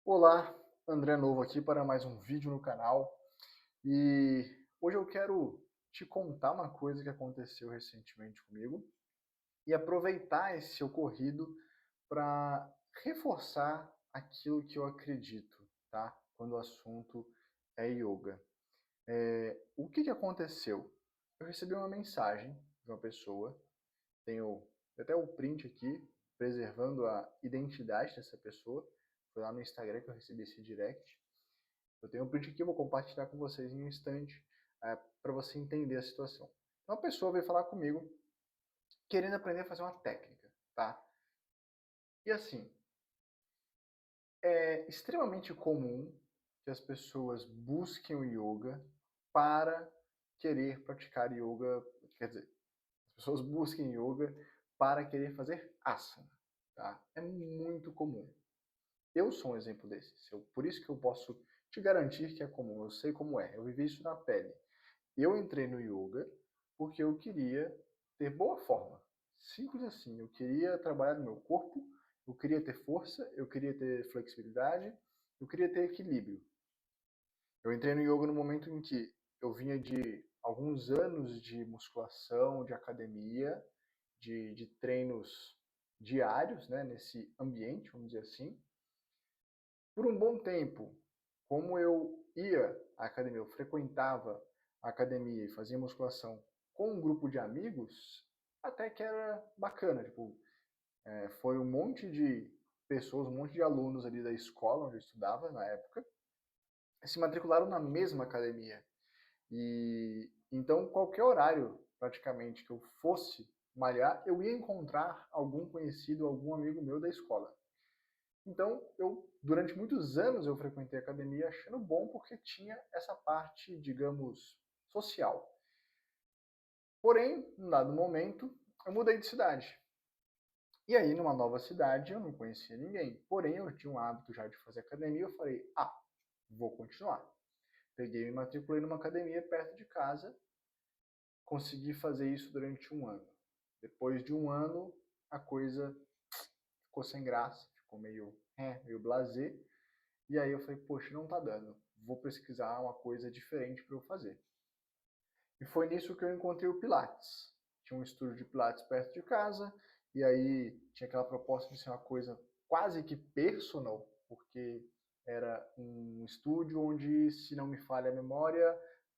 Olá, André Novo aqui para mais um vídeo no canal e hoje eu quero te contar uma coisa que aconteceu recentemente comigo e aproveitar esse ocorrido para reforçar aquilo que eu acredito, tá? Quando o assunto é yoga. O que aconteceu? Eu recebi uma mensagem de uma pessoa, tenho até o print aqui, preservando a identidade dessa pessoa, foi lá no Instagram que eu recebi esse direct. Eu tenho um print aqui, eu vou compartilhar com vocês em um instante, para você entender a situação. Então, uma pessoa veio falar comigo, querendo aprender a fazer uma técnica, tá? E assim, é extremamente comum que as pessoas busquem o yoga para querer praticar yoga, quer dizer, as pessoas busquem yoga para querer fazer asana, tá? É muito comum. Eu sou um exemplo desses, por isso que eu posso te garantir que é comum, eu sei como é, eu vivi isso na pele. Eu entrei no yoga porque eu queria ter boa forma. Simples assim. Eu queria trabalhar no meu corpo, eu queria ter força, eu queria ter flexibilidade, eu queria ter equilíbrio. Eu entrei no yoga no momento em que eu vinha de alguns anos de musculação, de academia, de treinos diários, né, nesse ambiente, vamos dizer assim. Por um bom tempo, como eu ia à academia, eu frequentava a academia e fazia musculação com um grupo de amigos, até que era bacana. Tipo, foi um monte de pessoas, um monte de alunos ali da escola onde eu estudava na época, se matricularam na mesma academia. E então, qualquer horário, praticamente, que eu fosse malhar, eu ia encontrar algum conhecido, algum amigo meu da escola. Então, durante muitos anos, eu frequentei a academia achando bom porque tinha essa parte, digamos, social. Porém, num dado momento, eu mudei de cidade. E aí, numa nova cidade, eu não conhecia ninguém. Porém, eu tinha um hábito já de fazer academia. Eu falei, vou continuar. Peguei e me matriculei numa academia perto de casa. Consegui fazer isso durante um ano. Depois de um ano, a coisa ficou sem graça, ficou meio blasé. E aí eu falei, poxa, não tá dando. Vou pesquisar uma coisa diferente para eu fazer. E foi nisso que eu encontrei o Pilates. Tinha um estúdio de Pilates perto de casa, e aí tinha aquela proposta de ser uma coisa quase que personal, porque era um estúdio onde, se não me falha a memória,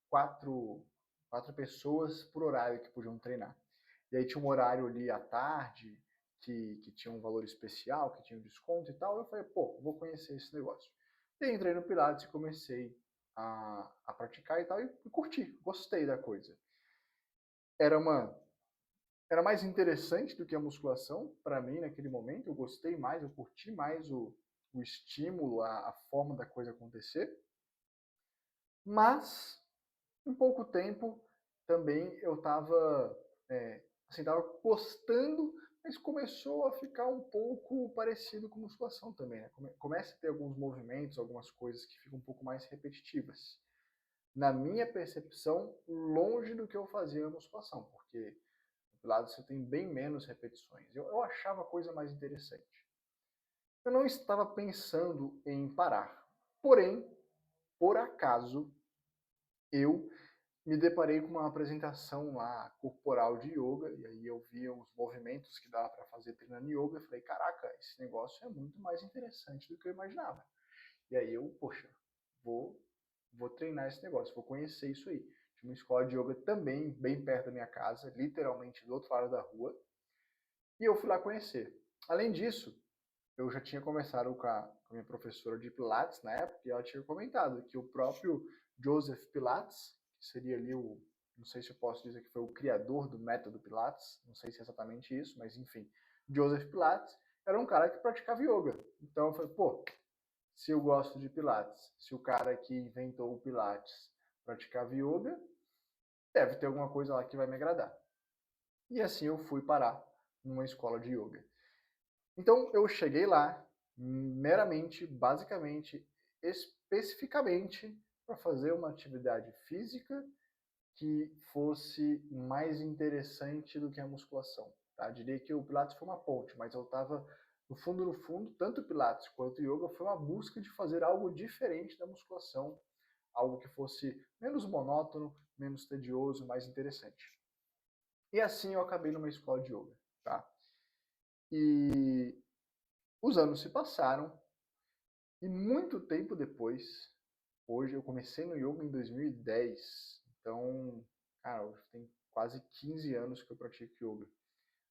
quatro, quatro pessoas por horário que podiam treinar. E aí tinha um horário ali à tarde, que tinha um valor especial, que tinha um desconto e tal. Eu falei, pô, vou conhecer esse negócio. E entrei no Pilates e comecei a praticar e tal, e curti, gostei da coisa. Era uma era mais interessante do que a musculação para mim naquele momento, eu gostei mais, eu curti mais o estímulo, a forma da coisa acontecer, mas em pouco tempo também eu estava assim, tava gostando, mas começou a ficar um pouco parecido com musculação também, né? Começa a ter alguns movimentos, algumas coisas que ficam um pouco mais repetitivas. Na minha percepção, longe do que eu fazia na musculação, porque no Pilates você tem bem menos repetições. Eu achava a coisa mais interessante. Eu não estava pensando em parar. Porém, por acaso, eu me deparei com uma apresentação lá corporal de yoga, e aí eu vi os movimentos que dava para fazer treinando yoga, e falei, caraca, esse negócio é muito mais interessante do que eu imaginava. E aí eu, poxa, vou, vou treinar esse negócio, vou conhecer isso aí. Tinha uma escola de yoga também, bem perto da minha casa, literalmente do outro lado da rua, e eu fui lá conhecer. Além disso, eu já tinha conversado com a minha professora de Pilates na época, e ela tinha comentado que o próprio Joseph Pilates, que seria ali não sei se eu posso dizer que foi o criador do método Pilates, não sei se é exatamente isso, mas enfim, Joseph Pilates era um cara que praticava yoga. Então eu falei, pô, se eu gosto de Pilates, se o cara que inventou o Pilates praticava yoga, deve ter alguma coisa lá que vai me agradar. E assim eu fui parar numa escola de yoga. Então eu cheguei lá meramente, basicamente, especificamente para fazer uma atividade física que fosse mais interessante do que a musculação. Tá? Diria que o Pilates foi uma ponte, mas eu estava no fundo, tanto o Pilates quanto o Yoga foi uma busca de fazer algo diferente da musculação, algo que fosse menos monótono, menos tedioso, mais interessante. E assim eu acabei numa escola de Yoga, tá? E os anos se passaram e muito tempo depois, hoje eu comecei no Yoga em 2010, então, cara, tem quase 15 anos que eu pratico Yoga.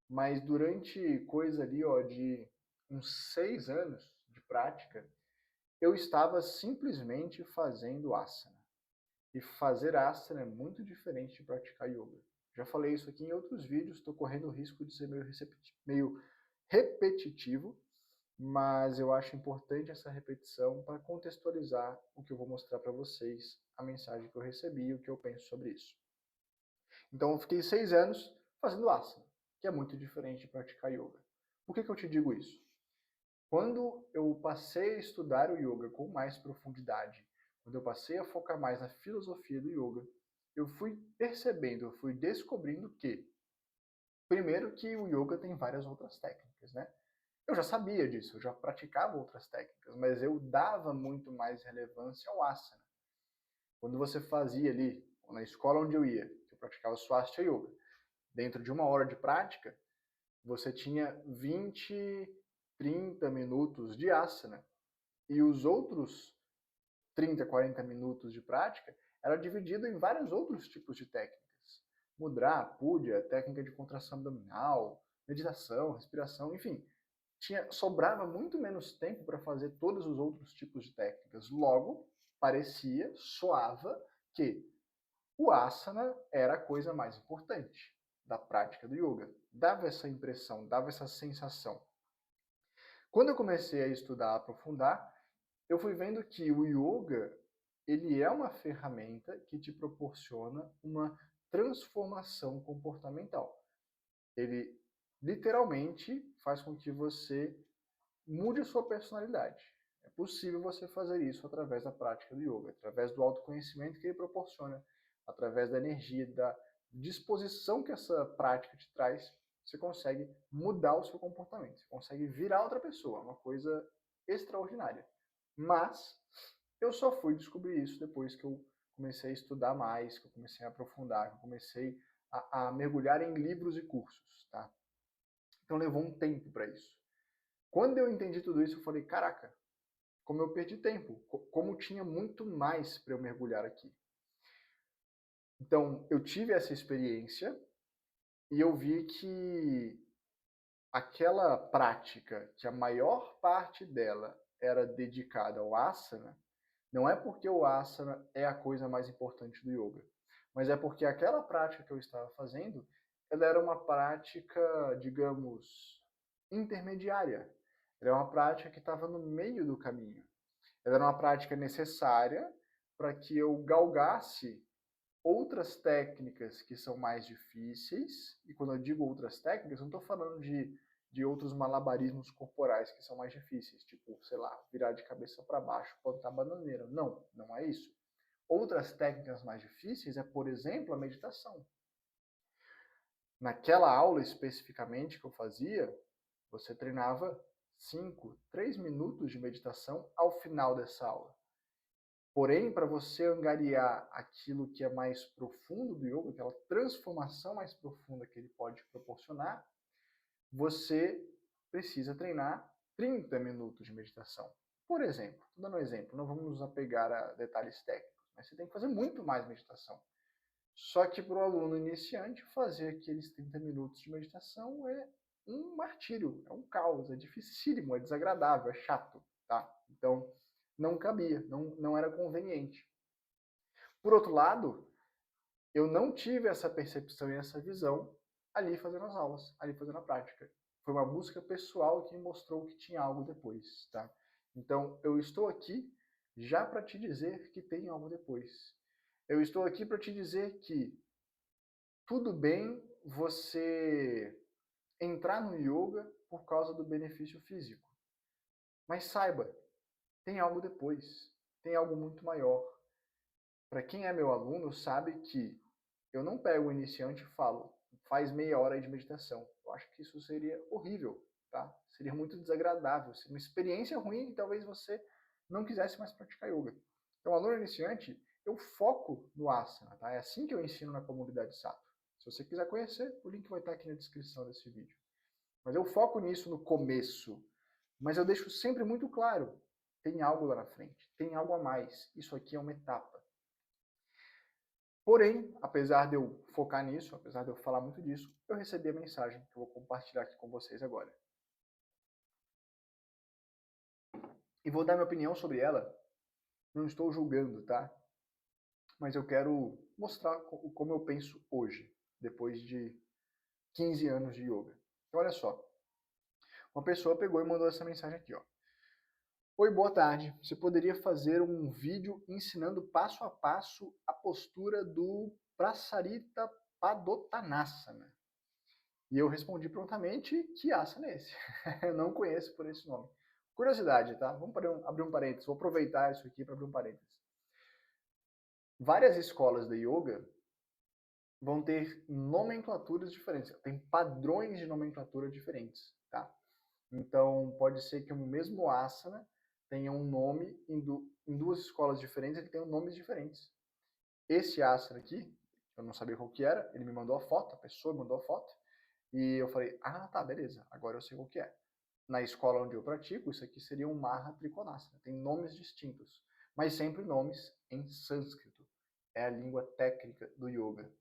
Mas durante coisa ali, ó, de uns 6 anos de prática, eu estava simplesmente fazendo asana. E fazer asana é muito diferente de praticar yoga. Já falei isso aqui em outros vídeos, estou correndo o risco de ser meio repetitivo, mas eu acho importante essa repetição para contextualizar o que eu vou mostrar para vocês, a mensagem que eu recebi e o que eu penso sobre isso. Então eu fiquei 6 anos fazendo asana, que é muito diferente de praticar yoga. Por que eu te digo isso? Quando eu passei a estudar o yoga com mais profundidade, quando eu passei a focar mais na filosofia do yoga, eu fui percebendo, eu fui descobrindo que, primeiro, que o yoga tem várias outras técnicas, né? Eu já sabia disso, eu já praticava outras técnicas, mas eu dava muito mais relevância ao asana. Quando você fazia ali, na escola onde eu ia, eu praticava Swastika Yoga, dentro de 1 hora de prática, você tinha 20, 30 minutos de asana. E os outros 30, 40 minutos de prática era dividido em vários outros tipos de técnicas. Mudra, Pudya, técnica de contração abdominal, meditação, respiração, enfim. Sobrava muito menos tempo para fazer todos os outros tipos de técnicas. Logo, soava que o asana era a coisa mais importante da prática do yoga. Dava essa impressão, dava essa sensação. Quando eu comecei a estudar, a aprofundar, eu fui vendo que o yoga, ele é uma ferramenta que te proporciona uma transformação comportamental. Ele literalmente faz com que você mude a sua personalidade. É possível você fazer isso através da prática do yoga, através do autoconhecimento que ele proporciona, através da energia, da disposição que essa prática te traz, você consegue mudar o seu comportamento, você consegue virar outra pessoa, uma coisa extraordinária. Mas eu só fui descobrir isso depois que eu comecei a estudar mais, que eu comecei a aprofundar, que eu comecei a mergulhar em livros e cursos, tá? Então levou um tempo para isso. Quando eu entendi tudo isso, eu falei, caraca, como eu perdi tempo, como tinha muito mais para eu mergulhar aqui. Então, eu tive essa experiência e eu vi que aquela prática, que a maior parte dela era dedicada ao asana, não é porque o asana é a coisa mais importante do yoga, mas é porque aquela prática que eu estava fazendo, ela era uma prática, digamos, intermediária. Ela é uma prática que estava no meio do caminho. Ela era uma prática necessária para que eu galgasse outras técnicas que são mais difíceis, e quando eu digo outras técnicas, eu não estou falando de outros malabarismos corporais que são mais difíceis, tipo, sei lá, virar de cabeça para baixo, plantar bananeira. Não, não é isso. Outras técnicas mais difíceis é, por exemplo, a meditação. Naquela aula especificamente que eu fazia, você treinava 3 minutos de meditação ao final dessa aula. Porém, para você angariar aquilo que é mais profundo do yoga, aquela transformação mais profunda que ele pode proporcionar, você precisa treinar 30 minutos de meditação. Por exemplo, estou dando um exemplo, não vamos nos apegar a detalhes técnicos, mas você tem que fazer muito mais meditação. Só que para o aluno iniciante, fazer aqueles 30 minutos de meditação é um martírio, é um caos, é dificílimo, é desagradável, é chato, tá? Então, não cabia, não era conveniente. Por outro lado, eu não tive essa percepção e essa visão ali fazendo as aulas, ali fazendo a prática. Foi uma busca pessoal que me mostrou que tinha algo depois, tá? Então, eu estou aqui já para te dizer que tem algo depois. Eu estou aqui para te dizer que tudo bem você entrar no yoga por causa do benefício físico. Mas saiba, tem algo depois, tem algo muito maior. Para quem é meu aluno, sabe que eu não pego o iniciante e falo, faz meia hora de meditação. Eu acho que isso seria horrível tá? Seria muito desagradável, seria uma experiência ruim e talvez você não quisesse mais praticar yoga. Então, aluno iniciante, eu foco no asana, tá? É assim que eu ensino na comunidade Sato. Se você quiser conhecer, o link vai estar aqui na descrição desse vídeo. Mas eu foco nisso no começo, mas eu deixo sempre muito claro, tem algo lá na frente, tem algo a mais, isso aqui é uma etapa. Porém, apesar de eu focar nisso, apesar de eu falar muito disso, eu recebi a mensagem que eu vou compartilhar aqui com vocês agora. E vou dar minha opinião sobre ela, não estou julgando, tá? Mas eu quero mostrar como eu penso hoje, depois de 15 anos de yoga. Então, olha só, uma pessoa pegou e mandou essa mensagem aqui, ó. Oi, boa tarde. Você poderia fazer um vídeo ensinando passo a passo a postura do Prasarita Padottanasana? E eu respondi prontamente, que asana é esse? Eu não conheço por esse nome. Curiosidade, tá? Vamos abrir um parênteses. Vou aproveitar isso aqui para abrir um parênteses. Várias escolas de yoga vão ter nomenclaturas diferentes. Tem padrões de nomenclatura diferentes, tá? Então, pode ser que o mesmo asana tenha um nome em duas escolas diferentes, ele tenha nomes diferentes. Esse asana aqui, eu não sabia qual que era, ele me mandou a foto, a pessoa mandou a foto, e eu falei, ah, tá, beleza, agora eu sei qual que é. Na escola onde eu pratico, isso aqui seria um Maha Trikonasana, tem nomes distintos, mas sempre nomes em sânscrito. É a língua técnica do yoga.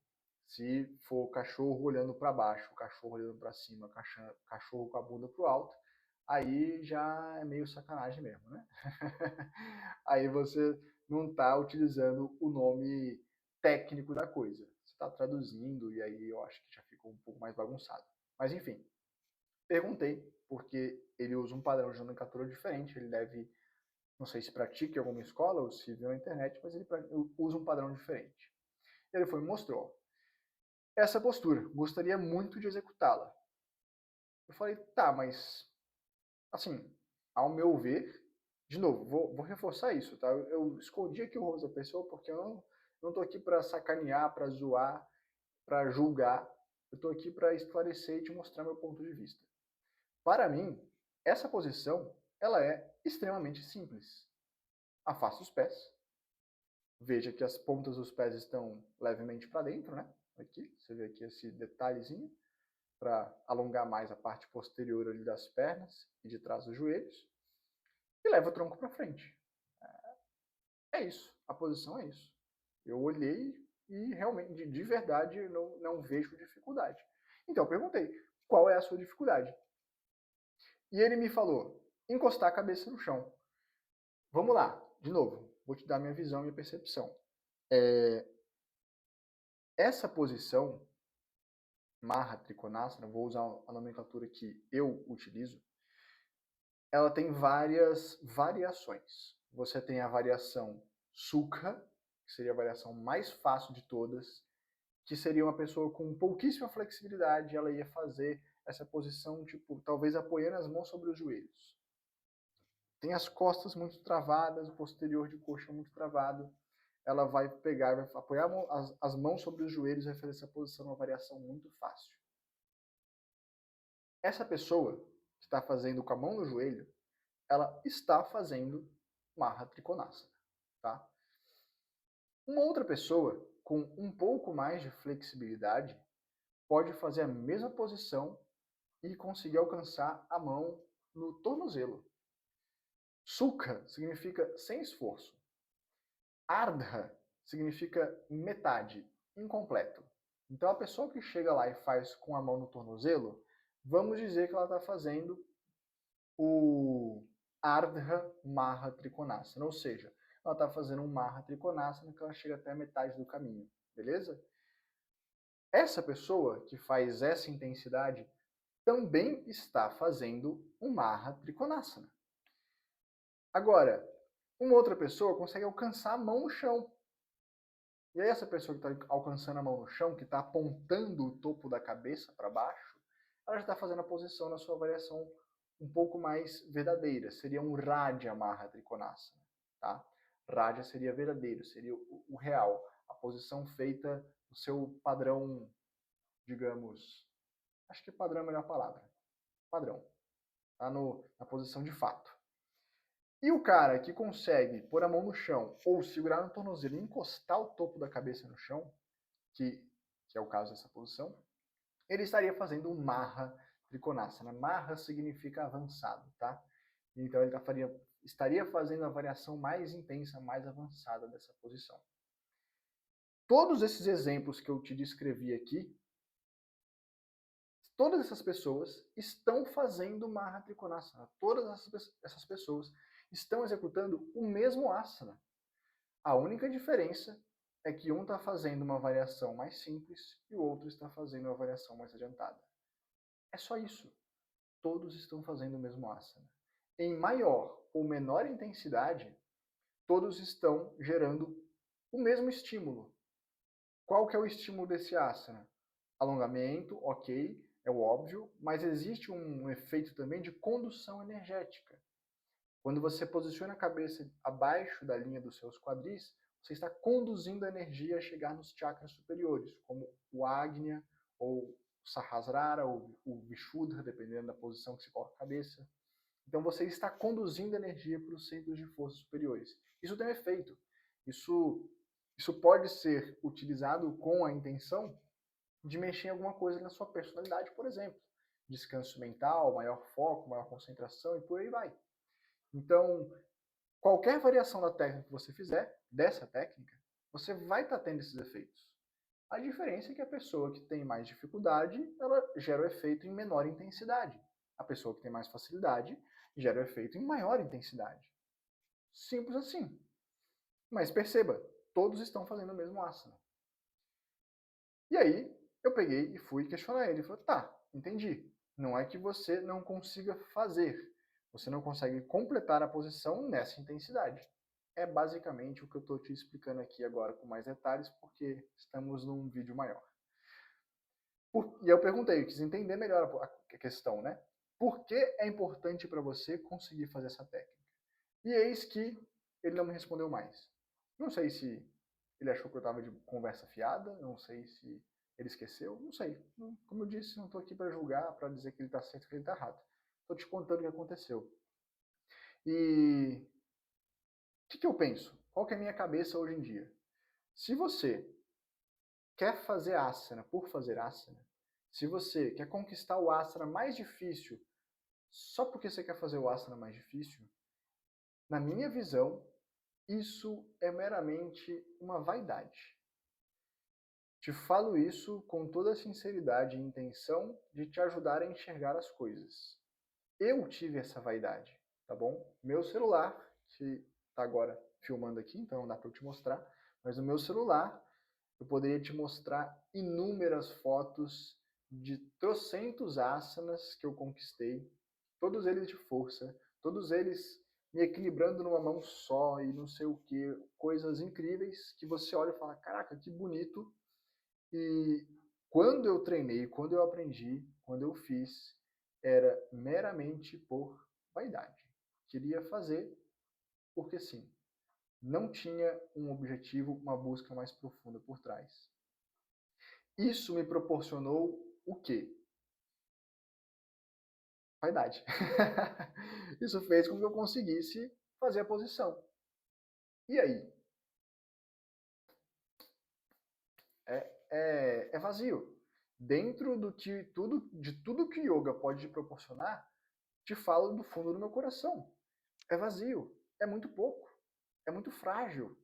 Se for cachorro olhando para baixo, cachorro olhando para cima, cachorro com a bunda para o alto, aí já é meio sacanagem mesmo, né? Aí você não está utilizando o nome técnico da coisa. Você está traduzindo e aí eu acho que já ficou um pouco mais bagunçado. Mas enfim, perguntei, porque ele usa um padrão de nomenclatura diferente, ele deve, não sei se pratica em alguma escola ou se viu na internet, mas ele usa um padrão diferente. Ele foi e mostrou. Essa postura, gostaria muito de executá-la. Eu falei, tá, mas, assim, ao meu ver, de novo, vou reforçar isso, tá? Eu escondi aqui o rosto da pessoa porque eu não tô aqui para sacanear, para zoar, para julgar. Eu tô aqui para esclarecer e te mostrar meu ponto de vista. Para mim, essa posição, ela é extremamente simples. Afasta os pés. Veja que as pontas dos pés estão levemente para dentro, né? Aqui, você vê aqui esse detalhezinho para alongar mais a parte posterior ali das pernas e de trás dos joelhos. E leva o tronco para frente. É isso, a posição é isso. Eu olhei e realmente, de verdade, não vejo dificuldade. Então eu perguntei, qual é a sua dificuldade? E ele me falou, encostar a cabeça no chão. Vamos lá, de novo, vou te dar minha visão e minha percepção. Essa posição, Maha Trikonasana, vou usar a nomenclatura que eu utilizo, ela tem várias variações. Você tem a variação Sukha, que seria a variação mais fácil de todas, que seria uma pessoa com pouquíssima flexibilidade, ela ia fazer essa posição, tipo, talvez apoiando as mãos sobre os joelhos. Tem as costas muito travadas, o posterior de coxa muito travado. Ela vai pegar, vai apoiar as mãos sobre os joelhos e vai fazer essa posição, uma variação muito fácil. Essa pessoa que está fazendo com a mão no joelho, ela está fazendo Maha Trikonasana, tá? Uma outra pessoa com um pouco mais de flexibilidade pode fazer a mesma posição e conseguir alcançar a mão no tornozelo. Sukha significa sem esforço. Ardha significa metade, incompleto. Então a pessoa que chega lá e faz com a mão no tornozelo, vamos dizer que ela está fazendo o Ardha Maha Trikonasana, ou seja, ela está fazendo um Maha Trikonasana que ela chega até a metade do caminho, beleza? Essa pessoa que faz essa intensidade também está fazendo um Maha Trikonasana. Agora, uma outra pessoa consegue alcançar a mão no chão. E aí essa pessoa que está alcançando a mão no chão, que está apontando o topo da cabeça para baixo, ela já está fazendo a posição na sua variação um pouco mais verdadeira. Seria um Raja Maha Trikonasana. Tá? Raja seria verdadeiro, seria o real. A posição feita no seu padrão, digamos... Acho que padrão é a melhor palavra. Padrão. tá na posição de fato. E o cara que consegue pôr a mão no chão ou segurar no tornozelo e encostar o topo da cabeça no chão, que é o caso dessa posição, ele estaria fazendo um Marra Trikonasana. Marra significa avançado, tá? Então ele estaria fazendo a variação mais intensa, mais avançada dessa posição. Todos esses exemplos que eu te descrevi aqui, todas essas pessoas estão fazendo Marra Trikonasana. Todas essas pessoas estão executando o mesmo asana. A única diferença é que um está fazendo uma variação mais simples e o outro está fazendo uma variação mais adiantada. É só isso. Todos estão fazendo o mesmo asana. Em maior ou menor intensidade, todos estão gerando o mesmo estímulo. Qual que é o estímulo desse asana? Alongamento, ok, é o óbvio, mas existe um efeito também de condução energética. Quando você posiciona a cabeça abaixo da linha dos seus quadris, você está conduzindo a energia a chegar nos chakras superiores, como o Agnya, ou o Sahasrara, ou o Vishuddha, dependendo da posição que você coloca a cabeça. Então você está conduzindo energia para os centros de força superiores. Isso tem um efeito. Isso pode ser utilizado com a intenção de mexer em alguma coisa na sua personalidade, por exemplo. Descanso mental, maior foco, maior concentração e por aí vai. Então, qualquer variação da técnica que você fizer, dessa técnica, você vai estar tendo esses efeitos. A diferença é que a pessoa que tem mais dificuldade, ela gera o efeito em menor intensidade. A pessoa que tem mais facilidade gera o efeito em maior intensidade. Simples assim. Mas perceba, todos estão fazendo o mesmo asana. E aí, eu peguei e fui questionar ele. Ele falou, tá, entendi. Não é que você não consiga fazer. Você não consegue completar a posição nessa intensidade. É basicamente o que eu estou te explicando aqui agora com mais detalhes, porque estamos num vídeo maior. E eu perguntei, eu quis entender melhor a questão, né? Por que é importante para você conseguir fazer essa técnica? E eis que ele não me respondeu mais. Não sei se ele achou que eu estava de conversa fiada, não sei se ele esqueceu, não sei. Como eu disse, não estou aqui para julgar, para dizer que ele está certo ou que ele está errado. Estou te contando o que aconteceu. E o que eu penso? Qual que é a minha cabeça hoje em dia? Se você quer fazer asana por fazer asana, se você quer conquistar o asana mais difícil só porque você quer fazer o asana mais difícil, na minha visão, isso é meramente uma vaidade. Te falo isso com toda a sinceridade e intenção de te ajudar a enxergar as coisas. Eu tive essa vaidade, tá bom? Meu celular, que está agora filmando aqui, então não dá para eu te mostrar, mas no meu celular eu poderia te mostrar inúmeras fotos de trocentos asanas que eu conquistei, todos eles de força, todos eles me equilibrando numa mão só e não sei o que, coisas incríveis que você olha e fala, caraca, que bonito. E quando eu treinei, quando eu aprendi, quando eu fiz, era meramente por vaidade. Queria fazer porque sim. Não tinha um objetivo, uma busca mais profunda por trás. Isso me proporcionou o quê? Vaidade. Isso fez com que eu conseguisse fazer a posição. E aí? É vazio. Dentro de tudo que yoga pode te proporcionar, te falo do fundo do meu coração. É vazio. É muito pouco. É muito frágil.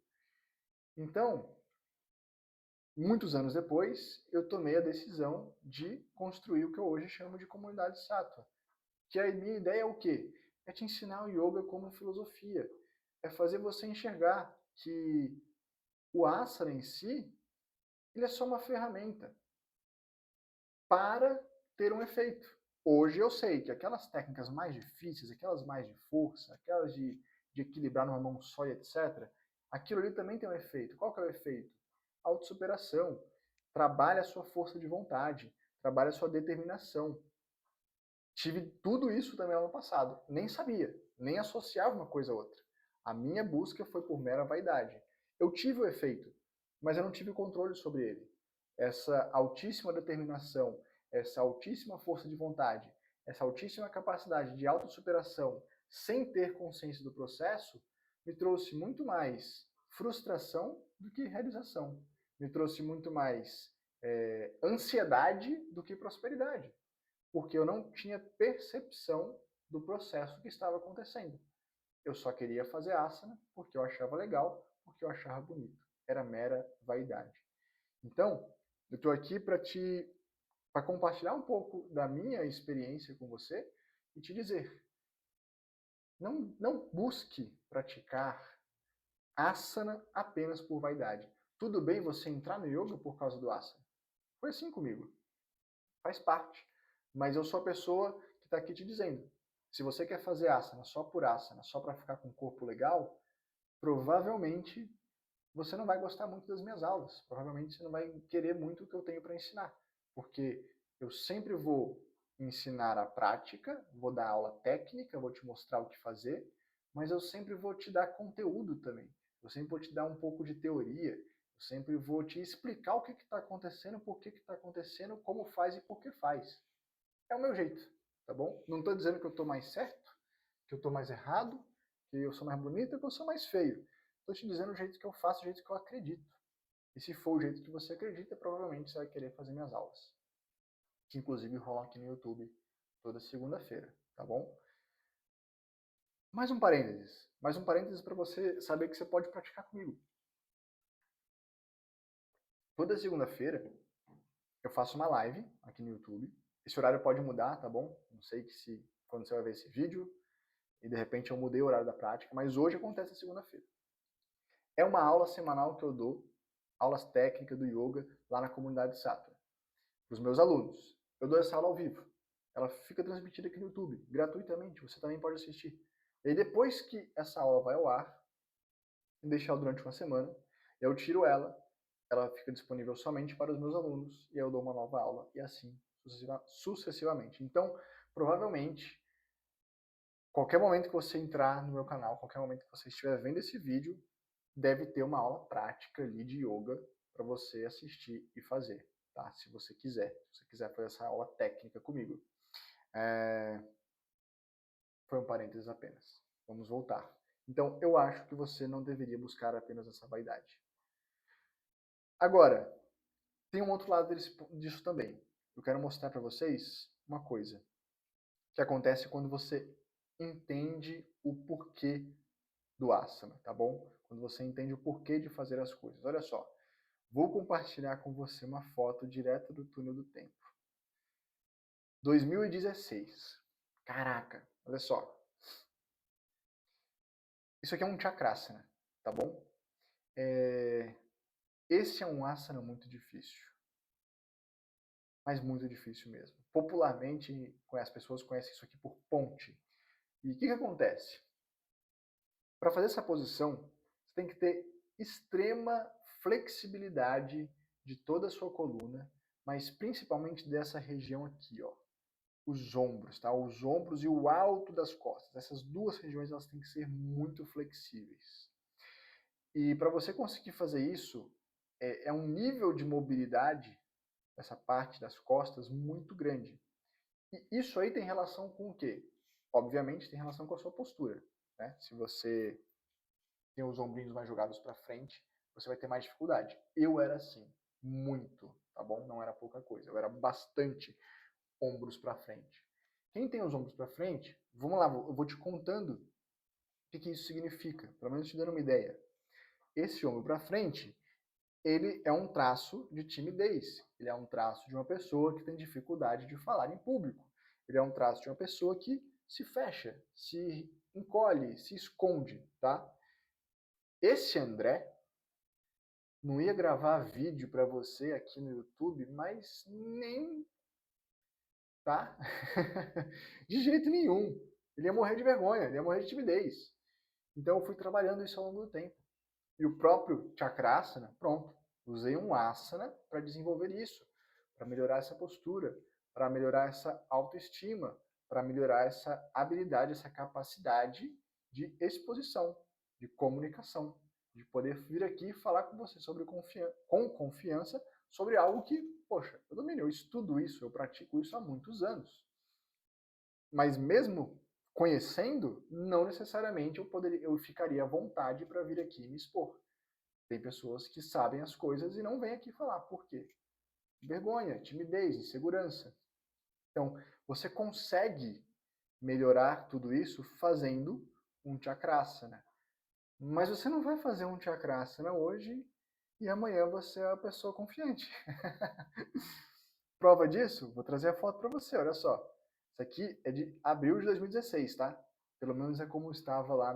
Então, muitos anos depois, eu tomei a decisão de construir o que eu hoje chamo de comunidade Sattva. Que a minha ideia é o quê? É te ensinar o yoga como filosofia. É fazer você enxergar que o asana em si, ele é só uma ferramenta para ter um efeito. Hoje eu sei que aquelas técnicas mais difíceis, aquelas mais de força, aquelas de equilibrar numa mão só e etc., aquilo ali também tem um efeito. Qual que é o efeito? Autossuperação. Trabalha a sua força de vontade, trabalha a sua determinação. Tive tudo isso também no ano passado. Nem sabia, nem associava uma coisa a outra. A minha busca foi por mera vaidade. Eu tive o efeito, mas eu não tive controle sobre ele. Essa altíssima determinação, essa altíssima força de vontade, essa altíssima capacidade de autossuperação sem ter consciência do processo, me trouxe muito mais frustração do que realização. Me trouxe muito mais ansiedade do que prosperidade, porque eu não tinha percepção do processo que estava acontecendo. Eu só queria fazer asana porque eu achava legal, porque eu achava bonito. Era mera vaidade. Então, eu estou aqui para compartilhar um pouco da minha experiência com você e te dizer, não busque praticar asana apenas por vaidade. Tudo bem você entrar no yoga por causa do asana. Foi assim comigo. Faz parte. Mas eu sou a pessoa que está aqui te dizendo, se você quer fazer asana, só para ficar com o corpo legal, provavelmente você não vai gostar muito das minhas aulas. Provavelmente você não vai querer muito o que eu tenho para ensinar. Porque eu sempre vou ensinar a prática, vou dar aula técnica, vou te mostrar o que fazer, mas eu sempre vou te dar conteúdo também. Eu sempre vou te dar um pouco de teoria, eu sempre vou te explicar o que está acontecendo, por que está acontecendo, como faz e por que faz. É o meu jeito, tá bom? Não estou dizendo que eu estou mais certo, que eu estou mais errado, que eu sou mais bonito, que eu sou mais feio. Estou te dizendo o jeito que eu faço, o jeito que eu acredito. E se for o jeito que você acredita, provavelmente você vai querer fazer minhas aulas. Que inclusive rolam aqui no YouTube toda segunda-feira, tá bom? Mais um parênteses para você saber que você pode praticar comigo. Toda segunda-feira eu faço uma live aqui no YouTube. Esse horário pode mudar, tá bom? Não sei quando você vai ver esse vídeo e de repente eu mudei o horário da prática, mas hoje acontece na segunda-feira. É uma aula semanal que eu dou, aulas técnicas do yoga lá na comunidade Sattva, para os meus alunos. Eu dou essa aula ao vivo. Ela fica transmitida aqui no YouTube, gratuitamente, você também pode assistir. E aí, depois que essa aula vai ao ar, e deixar durante uma semana, eu tiro ela fica disponível somente para os meus alunos, e eu dou uma nova aula, e assim sucessivamente. Então, provavelmente, qualquer momento que você entrar no meu canal, qualquer momento que você estiver vendo esse vídeo, deve ter uma aula prática ali de yoga para você assistir e fazer, tá? Se você quiser fazer essa aula técnica comigo. Foi um parênteses apenas. Vamos voltar. Então, eu acho que você não deveria buscar apenas essa vaidade. Agora, tem um outro lado disso também. Eu quero mostrar para vocês uma coisa que acontece quando você entende o porquê do asana, tá bom? Quando você entende o porquê de fazer as coisas. Olha só, vou compartilhar com você uma foto direto do túnel do tempo. 2016. Caraca, olha só. Isso aqui é um chakrasana, tá bom? Esse é um asana muito difícil. Mas muito difícil mesmo. Popularmente, as pessoas conhecem isso aqui por ponte. E o que acontece? Para fazer essa posição, você tem que ter extrema flexibilidade de toda a sua coluna, mas principalmente dessa região aqui, ó. Os ombros, tá? Os ombros e o alto das costas. Essas duas regiões elas têm que ser muito flexíveis. E para você conseguir fazer isso, é um nível de mobilidade essa parte das costas muito grande. E isso aí tem relação com o quê? Obviamente tem relação com a sua postura, né? Se você tem os ombrinhos mais jogados para frente, você vai ter mais dificuldade. Eu era assim, muito, tá bom? Não era pouca coisa, eu era bastante ombros para frente. Quem tem os ombros para frente, vamos lá, eu vou te contando o que isso significa, pelo menos te dando uma ideia. Esse ombro para frente, ele é um traço de timidez. Ele é um traço de uma pessoa que tem dificuldade de falar em público. Ele é um traço de uma pessoa que se fecha, se encolhe, se esconde, tá? Esse André não ia gravar vídeo para você aqui no YouTube, mas nem, tá? De jeito nenhum. Ele ia morrer de vergonha, ele ia morrer de timidez. Então eu fui trabalhando isso ao longo do tempo. E o próprio Chakrasana, pronto, usei um asana para desenvolver isso, para melhorar essa postura, para melhorar essa autoestima, para melhorar essa habilidade, essa capacidade de exposição, de comunicação, de poder vir aqui e falar com você com confiança sobre algo que, poxa, eu domino, eu estudo isso, eu pratico isso há muitos anos. Mas mesmo conhecendo, não necessariamente eu ficaria à vontade para vir aqui me expor. Tem pessoas que sabem as coisas e não vêm aqui falar. Por quê? Vergonha, timidez, insegurança. Então, você consegue melhorar tudo isso fazendo um chakrasana. Mas você não vai fazer um chakrasana hoje e amanhã você é uma pessoa confiante. Prova disso? Vou trazer a foto para você, olha só. Isso aqui é de abril de 2016, tá? Pelo menos é como estava lá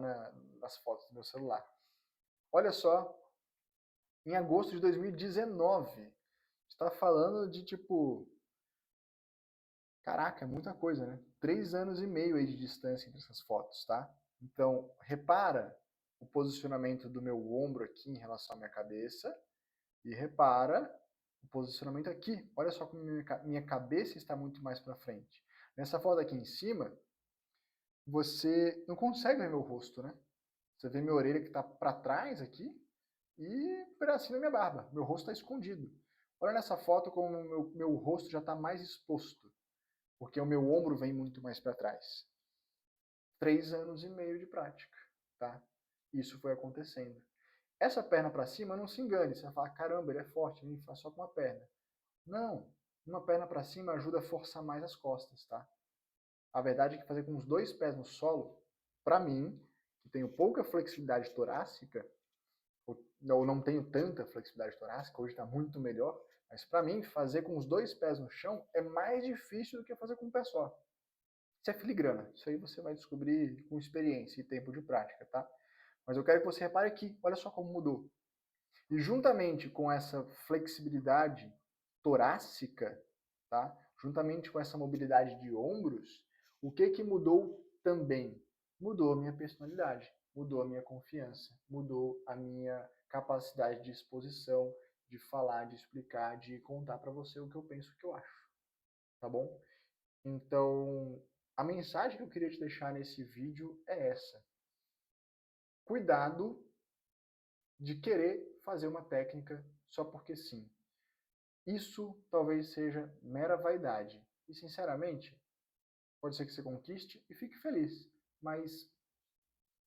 nas fotos do meu celular. Olha só, em agosto de 2019. Está falando de tipo... Caraca, é muita coisa, né? 3 anos e meio aí de distância entre essas fotos, tá? Então, repara o posicionamento do meu ombro aqui em relação à minha cabeça e repara o posicionamento aqui. Olha só como minha cabeça está muito mais para frente. Nessa foto aqui em cima, você não consegue ver meu rosto, né? Você vê minha orelha que está para trás aqui e um pedacinho da minha barba. Meu rosto está escondido. Olha nessa foto como o meu rosto já está mais exposto, porque o meu ombro vem muito mais para trás. 3 anos e meio de prática, tá? Isso foi acontecendo. Essa perna para cima, não se engane, você vai falar, caramba, ele é forte, ele faz só com uma perna. Não, uma perna para cima ajuda a forçar mais as costas, tá? A verdade é que fazer com os 2 pés no solo, para mim, que tenho pouca flexibilidade torácica, ou não tenho tanta flexibilidade torácica, hoje está muito melhor, mas para mim, fazer com os 2 pés no chão é mais difícil do que fazer com um pé só. Isso é filigrana, isso aí você vai descobrir com experiência e tempo de prática, tá? Mas eu quero que você repare aqui, olha só como mudou. E juntamente com essa flexibilidade torácica, tá? Juntamente com essa mobilidade de ombros, o que mudou também? Mudou a minha personalidade, mudou a minha confiança, mudou a minha capacidade de exposição, de falar, de explicar, de contar para você o que eu penso, o que eu acho, tá bom? Então, a mensagem que eu queria te deixar nesse vídeo é essa. Cuidado de querer fazer uma técnica só porque sim. Isso talvez seja mera vaidade. E, sinceramente, pode ser que você conquiste e fique feliz, mas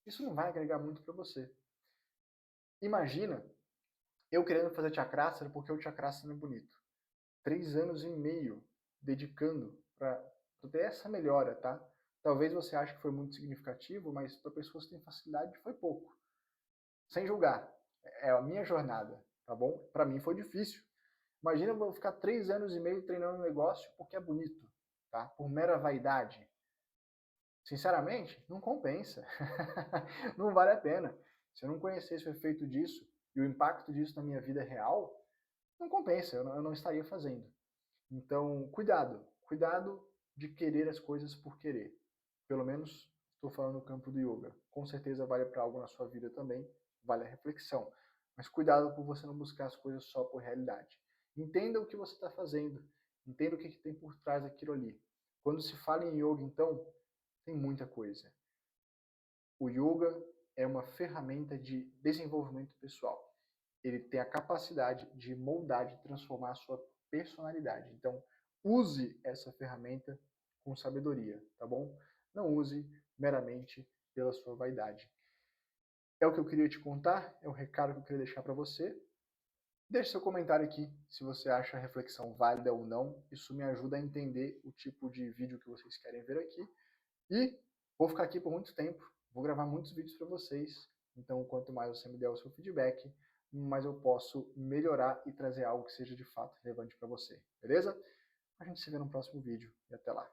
isso não vai agregar muito para você. Imagina eu querendo fazer chakrasana porque o chakrasana é bonito. 3 anos e meio dedicando para ter essa melhora, tá? Talvez você ache que foi muito significativo, mas para pessoas que têm facilidade foi pouco. Sem julgar. É a minha jornada, tá bom? Para mim foi difícil. Imagina eu vou ficar 3 anos e meio treinando um negócio porque é bonito, tá? Por mera vaidade. Sinceramente, não compensa. Não vale a pena. Se eu não conhecesse o efeito disso e o impacto disso na minha vida real, não compensa, eu não estaria fazendo. Então, cuidado. Cuidado de querer as coisas por querer. Pelo menos estou falando no campo do yoga. Com certeza vale para algo na sua vida também, vale a reflexão. Mas cuidado por você não buscar as coisas só por realidade. Entenda o que você está fazendo. Entenda o que tem por trás daquilo ali. Quando se fala em yoga, então, tem muita coisa. O yoga é uma ferramenta de desenvolvimento pessoal. Ele tem a capacidade de moldar, de transformar a sua personalidade. Então, use essa ferramenta com sabedoria, tá bom? Não use meramente pela sua vaidade. É o que eu queria te contar, é o recado que eu queria deixar para você. Deixe seu comentário aqui se você acha a reflexão válida ou não. Isso me ajuda a entender o tipo de vídeo que vocês querem ver aqui. E vou ficar aqui por muito tempo, vou gravar muitos vídeos para vocês. Então, quanto mais você me der o seu feedback, mais eu posso melhorar e trazer algo que seja de fato relevante para você. Beleza? A gente se vê no próximo vídeo e até lá.